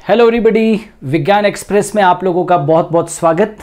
Hello everybody, विज्ञान express में आप लोगों का बहुत बहुत स्वागत।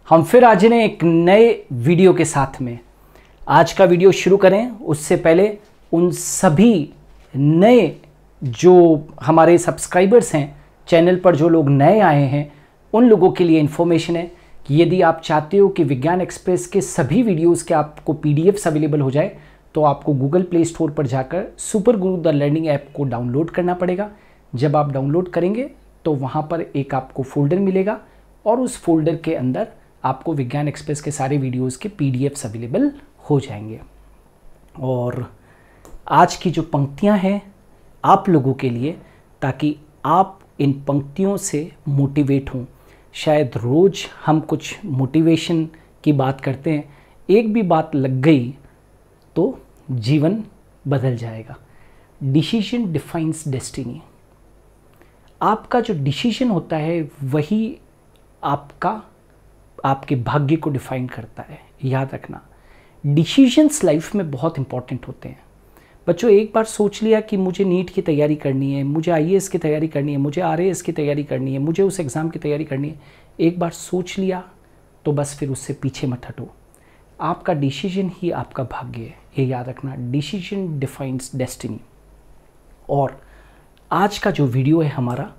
हम फिर आज ने एक नए वीडियो के साथ में आज का वीडियो शुरू करें उससे पहले उन सभी नए जो हमारे सब्सक्राइबर्स हैं चैनल पर, जो लोग नए आए हैं, उन लोगों के लिए इन्फॉर्मेशन है कि यदि आप चाहते हो कि विज्ञान एक्सप्रेस के सभी वीडियोज़ के आपको PDFs अवेलेबल हो जाए तो आपको गूगल प्ले स्टोर पर जाकर super Guru the learning app को डाउनलोड करना पड़ेगा। जब आप डाउनलोड करेंगे तो वहाँ पर एक आपको फोल्डर मिलेगा और उस फोल्डर के अंदर आपको विज्ञान एक्सप्रेस के सारे वीडियोज़ के PDFs अवेलेबल हो जाएंगे। और आज की जो पंक्तियाँ हैं आप लोगों के लिए, ताकि आप इन पंक्तियों से मोटिवेट हों। शायद रोज़ हम कुछ मोटिवेशन की बात करते हैं, एक भी बात लग गई तो जीवन बदल जाएगा। Decision defines destiny. आपका जो डिसीजन होता है वही आपके भाग्य को डिफाइन करता है। याद रखना, डिसीजंस लाइफ में बहुत इंपॉर्टेंट होते हैं। बच्चों, एक बार सोच लिया कि मुझे नीट की तैयारी करनी है, मुझे IAS की तैयारी करनी है, मुझे RAS की तैयारी करनी है, मुझे उस एग्ज़ाम की तैयारी करनी है, एक बार सोच लिया तो बस फिर उससे पीछे मत हटो। आपका डिसीजन ही आपका भाग्य है, ये याद रखना। Decision defines destiny. और आज का जो वीडियो है हमारा,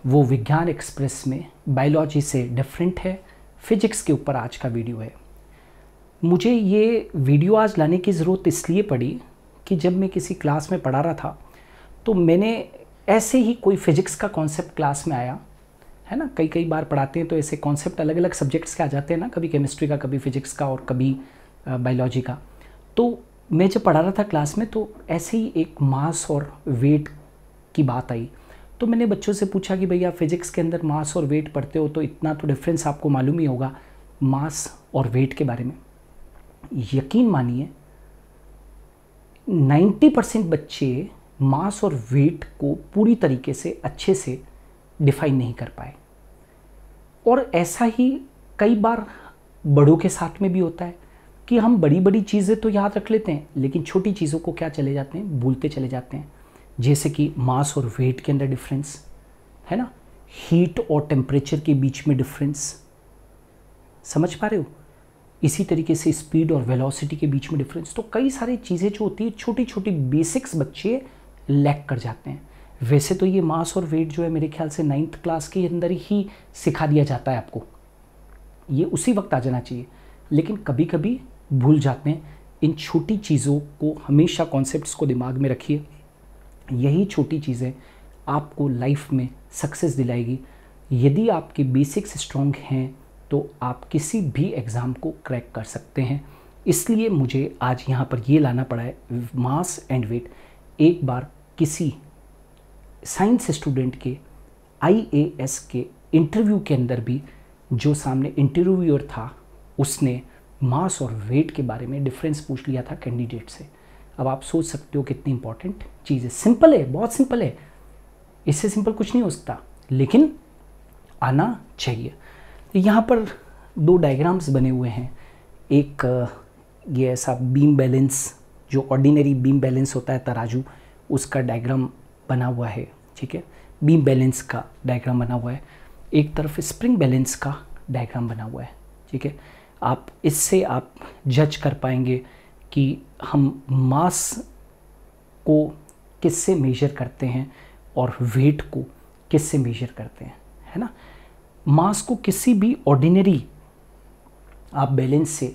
वो विज्ञान एक्सप्रेस में बायोलॉजी से डिफरेंट है, फिजिक्स के ऊपर आज का वीडियो है। मुझे ये वीडियो आज लाने की ज़रूरत इसलिए पड़ी कि जब मैं किसी क्लास में पढ़ा रहा था तो मैंने ऐसे ही कोई फिजिक्स का कॉन्सेप्ट क्लास में आया है ना। कई बार पढ़ाते हैं तो ऐसे कॉन्सेप्ट अलग अलग सब्जेक्ट्स के आ जाते हैं ना, कभी केमिस्ट्री का, कभी फिजिक्स का और कभी बायोलॉजी का। तो मैं जब पढ़ा रहा था क्लास में तो ऐसे ही एक मास और वेट की बात आई। तो मैंने बच्चों से पूछा कि भैया फिजिक्स के अंदर मास और वेट पढ़ते हो तो इतना तो डिफरेंस आपको मालूम ही होगा मास और वेट के बारे में। यकीन मानिए 90% बच्चे मास और वेट को पूरी तरीके से अच्छे से डिफाइन नहीं कर पाए। और ऐसा ही कई बार बड़ों के साथ में भी होता है कि हम बड़ी बड़ी चीज़ें तो याद रख लेते हैं लेकिन छोटी चीज़ों को क्या चले जाते हैं, भूलते चले जाते हैं। जैसे कि मास और वेट के अंदर डिफरेंस है ना, हीट और टेम्परेचर के बीच में डिफरेंस, समझ पा रहे हो। इसी तरीके से स्पीड और वेलोसिटी के बीच में डिफरेंस। तो कई सारी चीज़ें जो होती है, छोटी छोटी बेसिक्स बच्चे लैक कर जाते हैं। वैसे तो ये मास और वेट जो है मेरे ख्याल से 9th क्लास के अंदर ही सिखा दिया जाता है आपको, ये उसी वक्त आ जाना चाहिए, लेकिन कभी कभी भूल जाते हैं। इन छोटी चीज़ों को हमेशा, कॉन्सेप्ट्स को दिमाग में रखिए। यही छोटी चीज़ें आपको लाइफ में सक्सेस दिलाएगी। यदि आपके बेसिक्स स्ट्रॉन्ग हैं तो आप किसी भी एग्ज़ाम को क्रैक कर सकते हैं। इसलिए मुझे आज यहाँ पर ये लाना पड़ा है, मास एंड वेट। एक बार किसी साइंस स्टूडेंट के IAS के इंटरव्यू के अंदर भी जो सामने इंटरव्यूअर था उसने मास और वेट के बारे में डिफरेंस पूछ लिया था कैंडिडेट से। अब आप सोच सकते हो कितनी इंपॉर्टेंट चीज़ है। सिंपल है, बहुत सिंपल है, इससे सिंपल कुछ नहीं हो सकता, लेकिन आना चाहिए। यहाँ पर 2 डायग्राम्स बने हुए हैं। एक ये ऐसा बीम बैलेंस, जो ऑर्डिनरी बीम बैलेंस होता है तराजू, उसका डायग्राम बना हुआ है, ठीक है। बीम बैलेंस का डायग्राम बना हुआ है। एक तरफ स्प्रिंग बैलेंस का डायग्राम बना हुआ है, ठीक है। आप इससे आप जज कर पाएंगे कि हम मास को किससे मेजर करते हैं और वेट को किससे मेजर करते हैं, है ना। मास को किसी भी ऑर्डिनरी आप बैलेंस से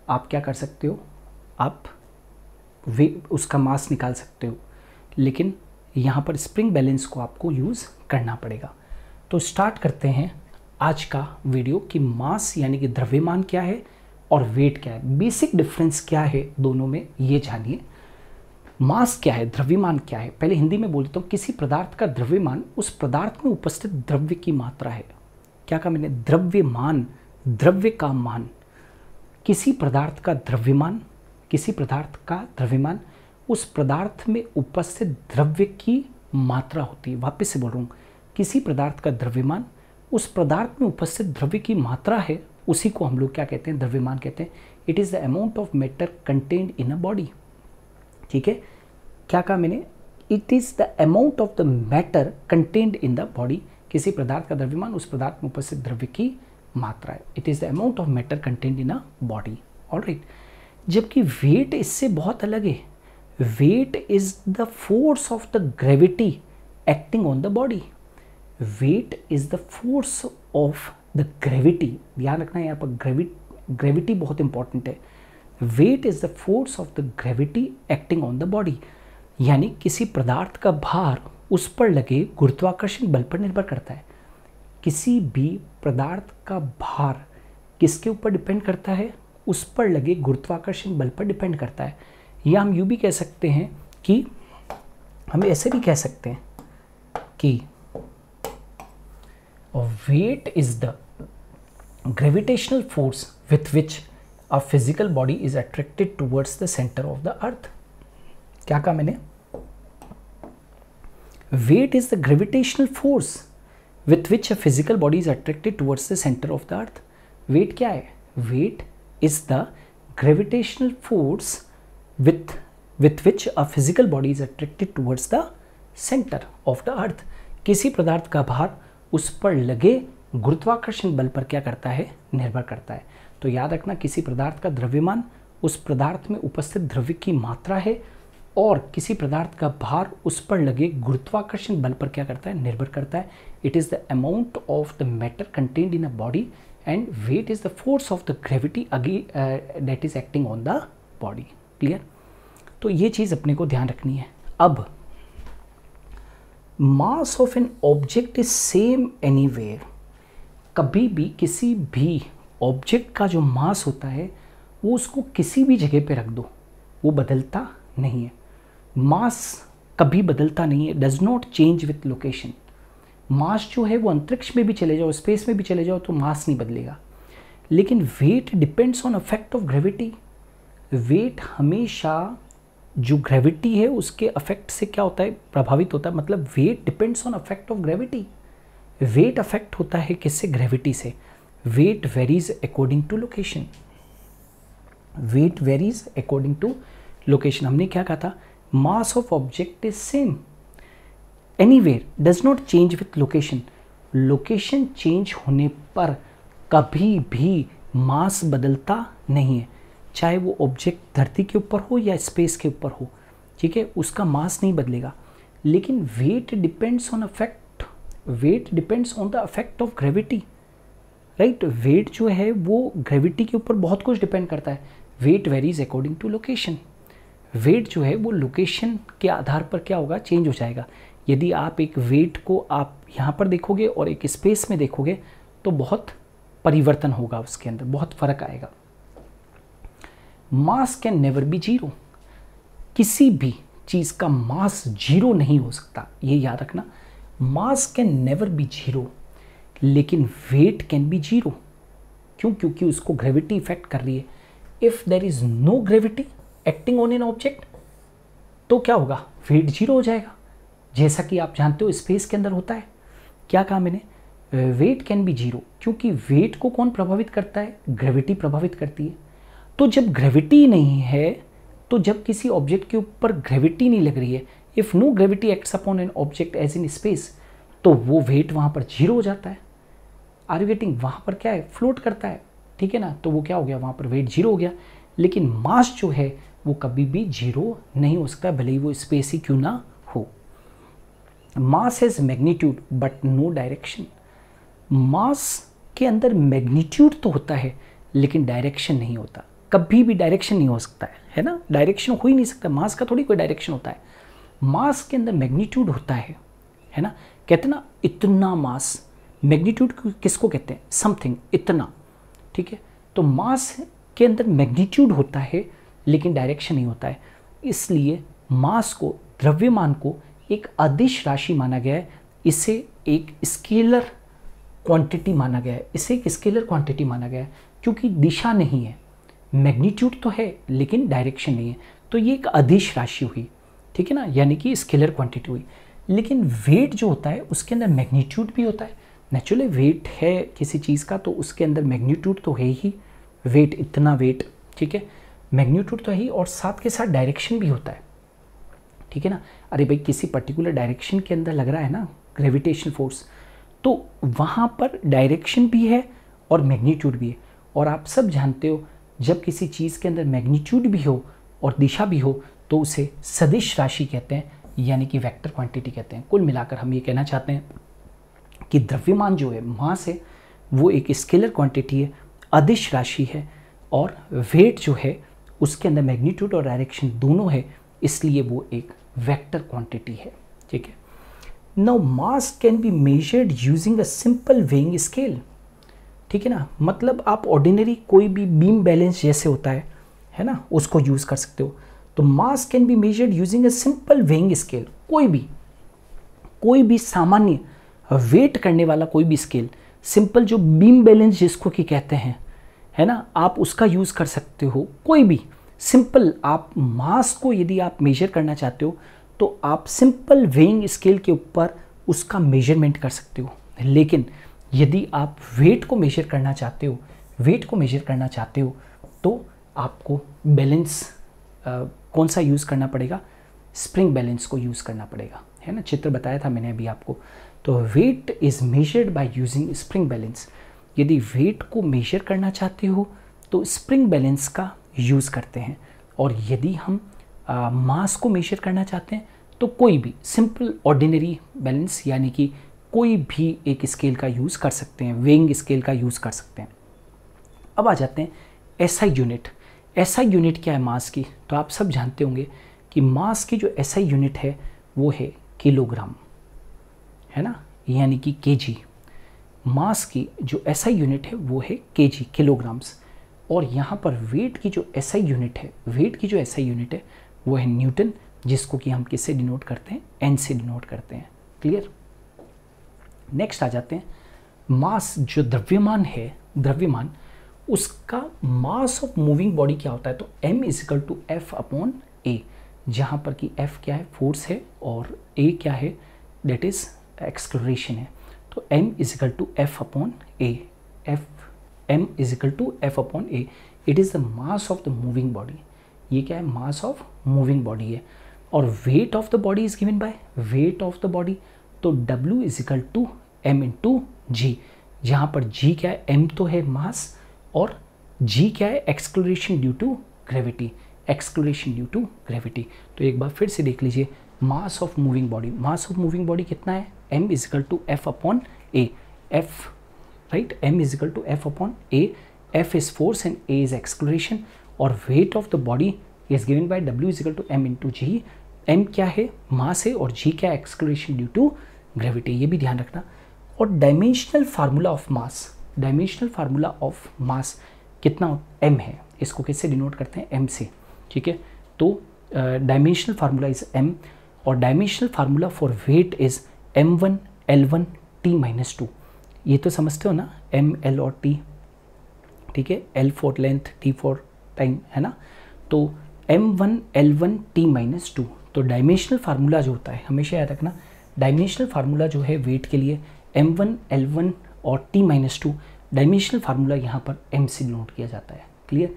आप क्या कर सकते हो, आप उसका मास निकाल सकते हो, लेकिन यहाँ पर स्प्रिंग बैलेंस को आपको यूज़ करना पड़ेगा। तो स्टार्ट करते हैं आज का वीडियो कि मास यानी कि द्रव्यमान क्या है और वेट क्या है, बेसिक डिफरेंस क्या है दोनों में, ये जानिए। मास क्या है, द्रव्यमान क्या है। पहले हिंदी में बोलता हूँ, किसी पदार्थ का द्रव्यमान उस पदार्थ में उपस्थित द्रव्य की मात्रा है। क्या कहा मैंने, द्रव्यमान, द्रव्य का मान। किसी पदार्थ का द्रव्यमान, किसी पदार्थ का द्रव्यमान उस पदार्थ में उपस्थित द्रव्य की मात्रा होती है। वापस से बोल रहा हूँ, किसी पदार्थ का द्रव्यमान उस पदार्थ में उपस्थित द्रव्य की मात्रा है, उसी को हम लोग क्या कहते हैं, द्रव्यमान कहते हैं। It is the amount of matter contained in a body, ठीक है। क्या कहा मैंने, it is the amount of the matter contained in the body, किसी पदार्थ का द्रव्यमान उस पदार्थ में उपस्थित द्रव्य की मात्रा है। It is the amount of matter content in a body. Alright, जबकि वेट इससे बहुत अलग है। Weight is the force of the gravity acting on the body. Weight is the force of the gravity, ध्यान रखना यहाँ पर ग्रेविटी बहुत इंपॉर्टेंट है। Weight is the force of the gravity acting on the body, यानी किसी पदार्थ का भार उस पर लगे गुरुत्वाकर्षण बल पर निर्भर करता है। किसी भी पदार्थ का भार किसके ऊपर डिपेंड करता है? उस पर लगे गुरुत्वाकर्षण बल पर डिपेंड करता है। या हम यूँ भी कह सकते हैं कि हम ऐसे भी कह सकते हैं कि weight is the gravitational force with which a physical body is attracted towards the centre of the earth. क्या कहा मैंने? Weight is the gravitational force with which a physical body is attracted towards the centre of the earth. Weight क्या है? Weight is the gravitational force with which a physical body is attracted towards the center of the earth। किसी पदार्थ का भार उस पर लगे गुरुत्वाकर्षण बल पर क्या करता है? निर्भर करता है। तो याद रखना, किसी पदार्थ का द्रव्यमान उस पदार्थ में उपस्थित द्रव्य की मात्रा है और किसी पदार्थ का भार उस पर लगे गुरुत्वाकर्षण बल पर क्या करता है? निर्भर करता है। It is the amount of the matter contained in a body and weight is the force of the gravity that is acting on the body. Clear? तो ये चीज़ अपने को ध्यान रखनी है। अब mass of an object is same anywhere. कभी भी किसी भी ऑब्जेक्ट का जो मास होता है वो उसको किसी भी जगह पे रख दो, वो बदलता नहीं है। मास कभी बदलता नहीं है, does not change with location. Mass जो है वो अंतरिक्ष में भी चले जाओ, स्पेस में भी चले जाओ तो मास नहीं बदलेगा। लेकिन weight depends on affect of gravity. Weight हमेशा जो ग्रेविटी है उसके अफेक्ट से क्या होता है? प्रभावित होता है। मतलब weight depends on affect of gravity. Weight affect होता है किससे? ग्रेविटी से। Weight varies according to location. Weight varies according to location. हमने क्या कहा था? Mass of object is same anywhere, does not change with location. Location change होने पर कभी भी मास बदलता नहीं है, चाहे वो ऑब्जेक्ट धरती के ऊपर हो या स्पेस के ऊपर हो। ठीक है, उसका मास नहीं बदलेगा। लेकिन weight depends on affect, weight depends on the affect of gravity. Right, weight जो है वो ग्रेविटी के ऊपर बहुत कुछ डिपेंड करता है। Weight varies according to location. Weight जो है वो लोकेशन के आधार पर क्या होगा? चेंज हो जाएगा। यदि आप एक वेट को आप यहाँ पर देखोगे और एक स्पेस में देखोगे तो बहुत परिवर्तन होगा, उसके अंदर बहुत फर्क आएगा। मास कैन नेवर बी जीरो। किसी भी चीज़ का मास जीरो नहीं हो सकता, ये याद रखना। Mass can never be zero, लेकिन वेट कैन बी जीरो। क्यों? क्योंकि उसको ग्रेविटी इफेक्ट कर रही है। If there is no gravity acting on an object तो क्या होगा? वेट जीरो हो जाएगा, जैसा कि आप जानते हो स्पेस के अंदर होता है। क्या कहा मैंने? वेट कैन बी जीरो, क्योंकि वेट को कौन प्रभावित करता है? ग्रेविटी प्रभावित करती है। तो जब ग्रेविटी नहीं है, तो जब किसी ऑब्जेक्ट के ऊपर ग्रेविटी नहीं लग रही है, if no gravity acts upon an object as in space, तो वो वेट वहाँ पर जीरो हो जाता है। Are you getting? वहाँ पर क्या है? फ्लोट करता है। ठीक है ना? तो वो क्या हो गया? वहाँ पर वेट जीरो हो गया। लेकिन मास जो है वो कभी भी जीरो नहीं हो सकता, भले ही वो स्पेस ही क्यों ना हो। Mass has magnitude but no direction. Mass के अंदर मैग्नीट्यूड तो होता है लेकिन डायरेक्शन नहीं होता। कभी भी डायरेक्शन नहीं हो सकता है ना? डायरेक्शन हो ही नहीं सकता। मास का थोड़ी कोई डायरेक्शन होता है। मास के अंदर मैग्नीट्यूड होता है ना? कहते ना इतना मास। मैग्नीट्यूड किसको कहते हैं? समथिंग, इतना। ठीक है, तो मास के अंदर मैग्नीट्यूड होता है लेकिन डायरेक्शन नहीं होता है। इसलिए मास को, द्रव्यमान को एक अदिश राशि माना गया है। इसे एक स्केलर क्वांटिटी माना गया है। इसे एक स्केलर क्वांटिटी माना गया है क्योंकि दिशा नहीं है। मैग्नीट्यूड तो है लेकिन डायरेक्शन नहीं है, तो ये एक अदिश राशि हुई। ठीक है ना? यानी कि स्केलर क्वांटिटी हुई। लेकिन वेट जो होता है उसके अंदर मैग्नीट्यूड भी होता है। नेचुरली वेट है किसी चीज़ का तो उसके अंदर मैग्नीट्यूड तो है ही। वेट, इतना वेट, ठीक है, मैग्नीट्यूड तो है ही, और साथ के साथ डायरेक्शन भी होता है। ठीक है ना? अरे भाई, किसी पर्टिकुलर डायरेक्शन के अंदर लग रहा है ना ग्रेविटेशन फोर्स, तो वहाँ पर डायरेक्शन भी है और मैग्नीट्यूड भी है। और आप सब जानते हो जब किसी चीज़ के अंदर मैग्नीट्यूड भी हो और दिशा भी हो तो उसे सदिश राशि कहते हैं, यानी कि वेक्टर क्वांटिटी कहते हैं। कुल मिलाकर हम ये कहना चाहते हैं कि द्रव्यमान जो है, मास है, वो एक स्केलर क्वांटिटी है, अदिश राशि है, और वेट जो है उसके अंदर मैग्नीट्यूड और डायरेक्शन दोनों है, इसलिए वो एक वेक्टर क्वांटिटी है। ठीक है। Now mass can be measured using a simple weighing scale. ठीक है ना, मतलब आप ऑर्डिनरी कोई भी बीम बैलेंस जैसे होता है ना, उसको यूज़ कर सकते हो। तो मास can be measured using a simple weighing scale. कोई भी सामान्य वेट करने वाला कोई भी स्केल, सिंपल जो बीम बैलेंस जिसको कि कहते हैं, है ना, आप उसका यूज़ कर सकते हो। कोई भी सिंपल आप मास को यदि आप मेजर करना चाहते हो तो आप सिंपल वेइंग स्केल के ऊपर उसका मेजरमेंट कर सकते हो। लेकिन यदि आप वेट को मेजर करना चाहते हो तो आपको बैलेंस कौन सा यूज़ करना पड़ेगा? स्प्रिंग बैलेंस को यूज़ करना पड़ेगा, है ना। चित्र बताया था मैंने अभी आपको। तो weight is measured by using spring balance. यदि वेट को मेजर करना चाहते हो तो स्प्रिंग बैलेंस का यूज़ करते हैं। और यदि हम मास को मेजर करना चाहते हैं तो कोई भी सिंपल ऑर्डिनरी बैलेंस, यानी कि कोई भी एक स्केल का यूज़ कर सकते हैं, वेइंग स्केल का यूज़ कर सकते हैं। अब आ जाते हैं एसआई यूनिट। एसआई यूनिट क्या है मास की? तो आप सब जानते होंगे कि मास की जो एसआई यूनिट है वो है किलोग्राम, है ना, यानी कि केजी। मास की जो एसआई यूनिट है वो है केजी, किलोग्राम्स। और यहाँ पर वेट की जो एसआई यूनिट है वो है न्यूटन, जिसको कि हम किससे डिनोट करते हैं? एन से डिनोट करते हैं। क्लियर। नेक्स्ट आ जाते हैं मास। जो द्रव्यमान उसका मास ऑफ मूविंग बॉडी क्या होता है? तो m = F/a, जहाँ पर कि F क्या है? फोर्स है, और a क्या है? दैट इज एक्सलरेशन है। तो m = F/a, m = F/a, it is the mass of the moving body. ये क्या है? मास ऑफ मूविंग बॉडी है। और weight of the body is given by weight of the body, तो W = m × g, जहाँ पर g क्या है? m तो है मास, और g क्या है? एक्सलरेशन ड्यू टू ग्रेविटी, तो एक बार फिर से देख लीजिए, मास ऑफ मूविंग बॉडी कितना है? m = F/a, F, right, m = F/a, F is force and a is acceleration, और weight of the body is given by W = m × g। m क्या है? मास है, और g क्या है? एक्सलरेशन ड्यू टू ग्रेविटी, ये भी ध्यान रखना। और डायमेंशनल फार्मूला ऑफ मास कितना? m है। इसको किससे डिनोट करते हैं? m से। ठीक है। तो डायमेंशनल फार्मूला इज m, और dimensional formula for wait is m1 L1 T-2। ये तो समझते हो ना, m, l और t। ठीक है। l for length, t for time, है ना। तो m1 L1 T-2। तो डायमेंशनल फार्मूला जो होता है, हमेशा याद रखना, डायमेंशनल फार्मूला जो है वेट के लिए m1 L1 और T-2, डायमेंशनल फार्मूला यहाँ पर m से डिनोट किया जाता है। क्लियर।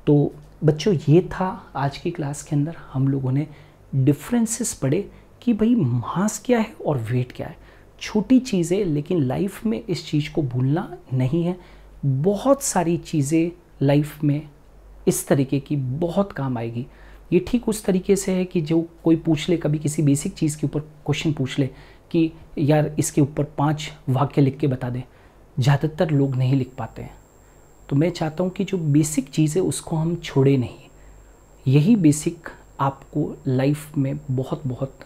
तो बच्चों ये था आज की क्लास के अंदर, हम लोगों ने डिफरेंसेस पढ़े कि भाई मास क्या है और वेट क्या है। छोटी चीज़ें, लेकिन लाइफ में इस चीज़ को भूलना नहीं है। बहुत सारी चीज़ें लाइफ में इस तरीके की बहुत काम आएगी। ये ठीक उस तरीके से है कि जो कोई पूछ ले, कभी किसी बेसिक चीज़ के ऊपर क्वेश्चन पूछ ले कि यार इसके ऊपर 5 वाक्य लिख के बता दे, ज़्यादातर लोग नहीं लिख पाते हैं। तो मैं चाहता हूँ कि जो बेसिक चीज़ है उसको हम छोड़े नहीं। यही बेसिक आपको लाइफ में बहुत बहुत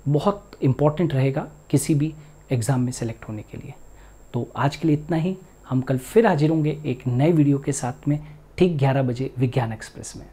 बहुत इम्पॉर्टेंट रहेगा किसी भी एग्ज़ाम में सेलेक्ट होने के लिए। तो आज के लिए इतना ही। हम कल फिर हाजिर होंगे एक नए वीडियो के साथ में, ठीक 11 बजे विज्ञान एक्सप्रेस में।